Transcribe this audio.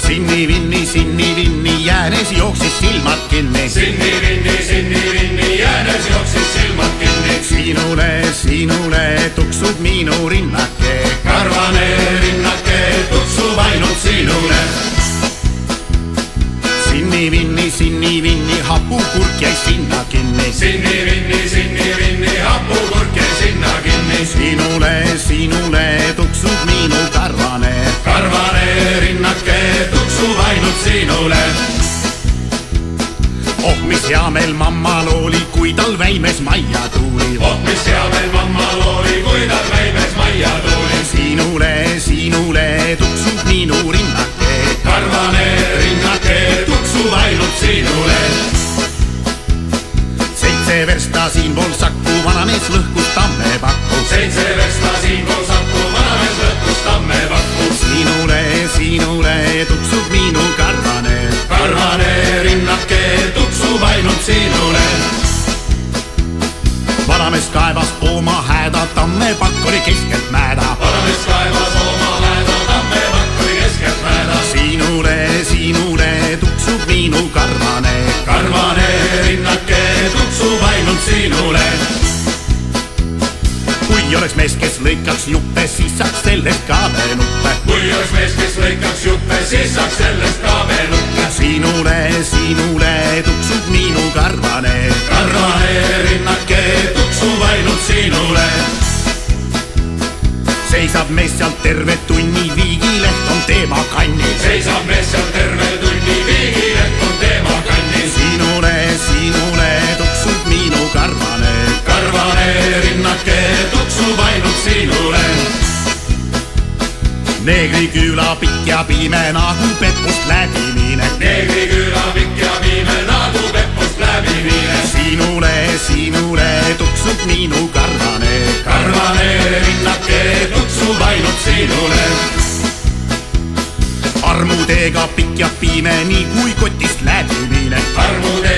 Sinni-vinni, jäänes jooksis silmad kinni. Sinni-vinni, jäänes jooksis silmad kinni. Sinule tuksub minu rinnake. Karvane rinnake tuksub ainult sinule. Sinni-vinni, hapukurk jäi sinna kinni. Sinni-vinni, hapukurk jäi sinna kinni. Sinule tuksub minu karvane. Karvane rinnake tuksub ainult sinule. Oh, mis hea meel mammal oli, kui tal väimes majja tuli. Oh, mis hea meel mammal oli, kui tal väimes majja tuli. Sinule tuksub minu rinnake. Karvane rinnake tuksub ainult sinule. 7 versta siinpool Saku, vanamees lõhkus tammepakku. 7 versta siinpool Saku, vanamees lõhkus tammepakku. Sinule tuksub minu karvane. Karvane rinnake tuksub ainult sinule. Vanamees kaevas oma hääda, tammepakk oli keskelt mäeda. Vanamees kaevas oma hääda, tammepakk oli keskelt mäeda. Sinule tuksub minu karvane. Karvane rinnake tuksub ainult sinule. Kui oleks mees, kes lõikaks juppe, siis saaks sellest ka nuppe. Kui oleks mees, kes lõikaks juppe, siis saaks sellest ka nuppe. Sinule tuksub minu karvane. Karvane rinnake tuksub ainult sinule. Seisab mees seal terve tunni, viigileht on teema kanni. Seisab mees seal terve tunni, viigileht on teema kanni. Sinule tuksub minu karvane. Karvane rinnake tuksub ainult sinule. Neegriküla pikk ja pime nagu Peppust läbi minek. Neegriküla pikk ja pime nagu Peppust läbi minek. Sinule tuksub minu karvane. Karvane rinnake tuksub ainult sinule. Armuteega pikk ja pime, nii kui kotist läbi minek. Armuteega